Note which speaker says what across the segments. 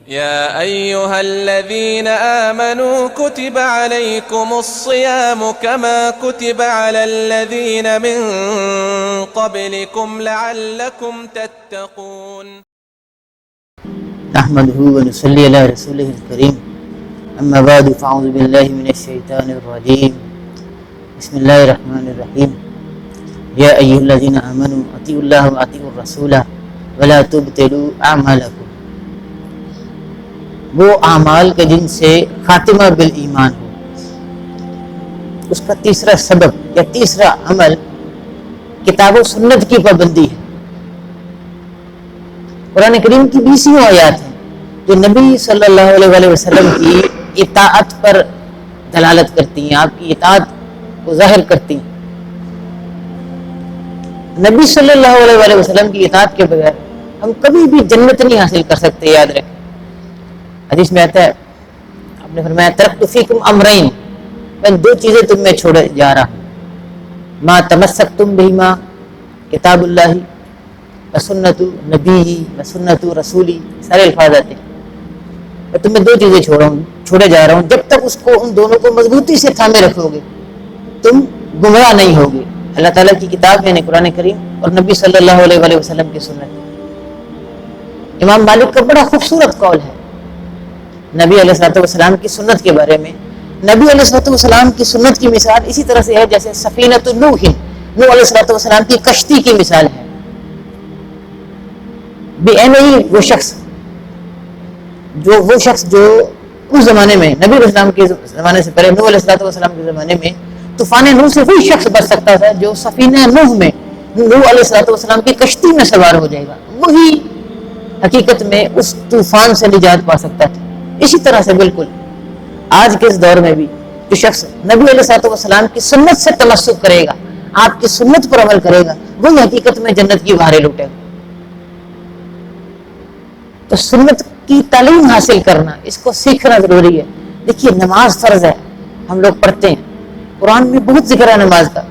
Speaker 1: يا أيها الذين آمنوا كتب عليكم الصيام كما كتب على الذين من قبلكم لعلكم تتقون.
Speaker 2: نحمده ونصلي على رسوله الكريم. أما بعد فأعوذ بالله من الشيطان الرجيم. بسم الله الرحمن الرحيم. يا أيها الذين آمنوا أطيعوا الله وأطيعوا الرسول ولا تبطلوا أعمالكم. وہ اعمال کے جن سے خاتمہ بالایمان ہو. اس کا تیسرا سبب یا تیسرا عمل کتاب و سنت کی پابندی ہے. قرآن کریم کی 20 آیات ہیں جو نبی صلی اللہ علیہ وسلم کی اطاعت پر دلالت کرتی ہیں، آپ کی اطاعت کو ظاہر کرتی ہیں. نبی صلی اللہ علیہ وسلم کی اطاعت کے بغیر ہم کبھی بھی جنت نہیں حاصل کر سکتے. یاد رکھیں، حدیث میں آتا ہے، آپ نے فرمایا ترکت فیکم امرین، میں 2 چیزیں تم میں چھوڑے جا رہا ہوں. ما تمسکتم بہما کتاب اللہ وسنت نبی وسنت رسولی، سارے الفاظ آتے ہیں. میں تمہیں 2 چیزیں چھوڑے جا رہا ہوں، جب تک اس کو ان دونوں کو مضبوطی سے تھامے رکھو گے تم گمراہ نہیں ہوگے. اللہ تعالیٰ کی کتاب یعنی قرآن کریم اور نبی صلی اللہ علیہ وسلم کی سنت. امام مالک کا بڑا خوبصورت قول ہے نبی علیہ السلام کی سنت کے بارے میں. نبی علیہ السلام کی سنت کی مثال اسی طرح سے ہے جیسے سفینۃ نوح، نوح علیہ السلام کی کشتی کی مثال ہے. وہ شخص جو اس زمانے میں نبی علیہ السلام کے زمانے سے پہلے نوح علیہ السلام کے زمانے میں طوفان نوح سے وہی شخص بچ سکتا تھا جو سفینہ نوح میں نوح علیہ السلام کی کشتی میں سوار ہو جائے گا، وہی حقیقت میں اس طوفان سے نجات پا سکتا تھا. اسی طرح سے بالکل آج کے اس دور میں بھی جو شخص نبی علیہ السلام کی سنت سے تمسک کرے گا، آپ کی سنت پر عمل کرے گا، وہی حقیقت میں جنت کی بہاریں لوٹے گا. تو سنت کی تعلیم حاصل کرنا، اس کو سیکھنا ضروری ہے. دیکھیے نماز فرض ہے، ہم لوگ پڑھتے ہیں، قرآن میں بہت ذکر ہے نماز کا.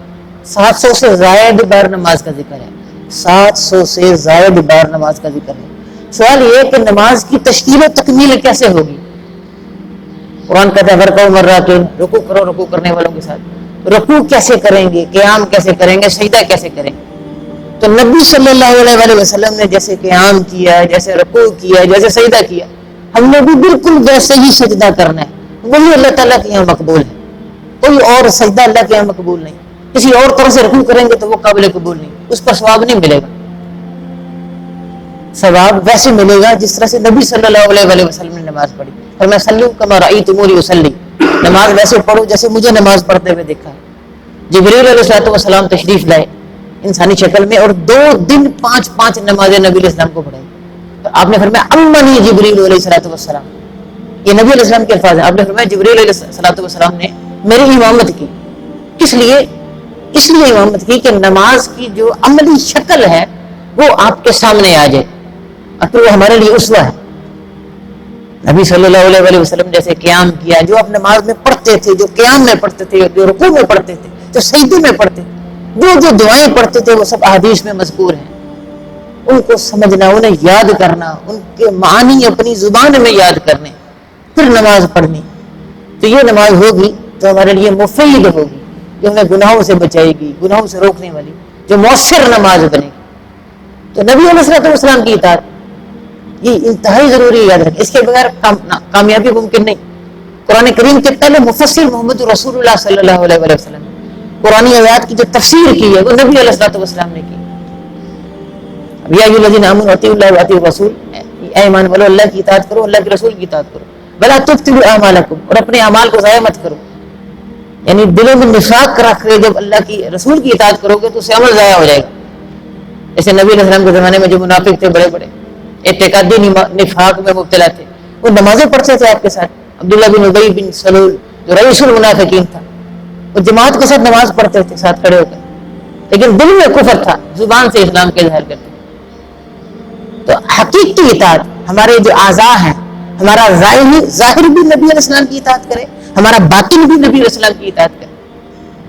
Speaker 2: 700 سے زائد بار نماز کا ذکر ہے، 700 سے زائد بار نماز کا ذکر ہے. سوال یہ کہ نماز کی تشکیل و تکمیل کیسے ہوگی؟ قرآن کہتا ہے ورکعوا مرتين، رکوع کرو رکوع کرنے والوں کے ساتھ. رکوع کیسے کریں گے، قیام کیسے کریں گے، سجدہ کیسے کریں گے؟ تو نبی صلی اللہ علیہ وسلم نے جیسے قیام کیا، جیسے رکوع کیا، جیسے سجدہ کیا، ہم نے بھی بالکل ویسے ہی سجدہ کرنا ہے. وہی اللہ تعالیٰ کے یہاں مقبول ہے. کوئی اور سجدہ اللہ کے یہاں مقبول نہیں. کسی اور طرح سے رکوع کریں گے تو وہ قابل قبول نہیں، اس پر ثواب نہیں ملے گا. ثواب ویسے ملے گا جس طرح سے نبی صلی اللہ علیہ وسلم نے نماز پڑھی. فرمایا صلوا کما رأیتمونی اصلی، نماز ویسے پڑھو جیسے مجھے نماز پڑھتے ہوئے دیکھا ہے. جبریل علیہ السلام تشریف لائے انسانی شکل میں اور 2 دن 5 نمازیں نبی علیہ السلام کو پڑھائی. تو آپ نے فرمایا امنی جبریل علیہ السلام، یہ نبی علیہ السلام کے الفاظ ہیں. آپ نے فرمایا جبریل علیہ السلام نے میری امامت کی. کس لیے؟ اس لیے امامت کی کہ نماز کی جو عملی شکل ہے وہ آپ کے سامنے آ جائے، اور پھر وہ ہمارے لیے اسوہ ہے. نبی صلی اللہ علیہ وسلم جیسے قیام کیا، جو آپ نماز میں پڑھتے تھے، جو قیام میں پڑھتے تھے، جو رکوع میں پڑھتے تھے، جو سجدے میں پڑھتے تھے، جو دعائیں پڑھتے تھے، وہ سب احادیث میں مذکور ہیں. ان کو سمجھنا، انہیں یاد کرنا، ان کے معانی اپنی زبان میں یاد کرنے، پھر نماز پڑھنی. تو یہ نماز ہوگی تو ہمارے لیے مفید ہوگی، جو ہمیں گناہوں سے بچائے گی، گناہوں سے روکنے والی، جو مؤثر نماز بنے گی. تو نبی علیہ السلام کی اطاعت یہ انتہائی ضروری ہے. یاد رکھیں، اس کے بغیر کامیابی ممکن نہیں. قرآن کریم کے پہلے مفسر محمد رسول اللہ صلی اللہ علیہ وسلم قرآن آیات کی جو تفسیر کی ہے وہ نبی علیہ السلام نے کی. یا ایھا الذین آمنوا اطیعوا اللہ واطیعوا الرسول، اے ایمان والو اللہ کی اطاعت کرو، اللہ کے رسول کی اطاعت کرو. ولا تبطلوا اعمالکم، اور اپنے اعمال کو ضائع مت کرو. یعنی دلوں میں نفاق رکھ کر جب اللہ کی رسول کی اطاعت کرو گے تو اسے عمل ضائع ہو جائے گا. جیسے نبی علیہ السلام کے زمانے میں جو منافق تھے، بڑے بڑے اعتقادی نفاق میں مبتلا تھے، وہ نمازیں پڑھتے تھے آپ کے ساتھ. عبداللہ بن ابی بن سلول جو رئیس المنافقین تھا، وہ جماعت کے ساتھ نماز پڑھتے تھے ساتھ کھڑے ہو کر، لیکن دل میں کفر تھا، زبان سے اسلام کے اظہار کرتے. تو حقیقی اطاعت ہمارے جو اعضاء ہیں، ہمارا ظاہر بھی نبی علیہ السلام کی اطاعت کرے، ہمارا باطن بھی نبی علیہ السلام کی اطاعت کرے،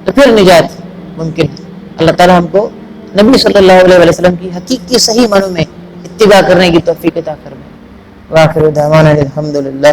Speaker 2: تو پھر نجات ممکن ہے. اللہ تعالیٰ ہم کو نبی صلی اللہ علیہ وسلم کی حقیقی صحیح معنوں میں اتباع کرنے کی توفیق عطا فرمائے. واخر دعوانا الحمد للہ.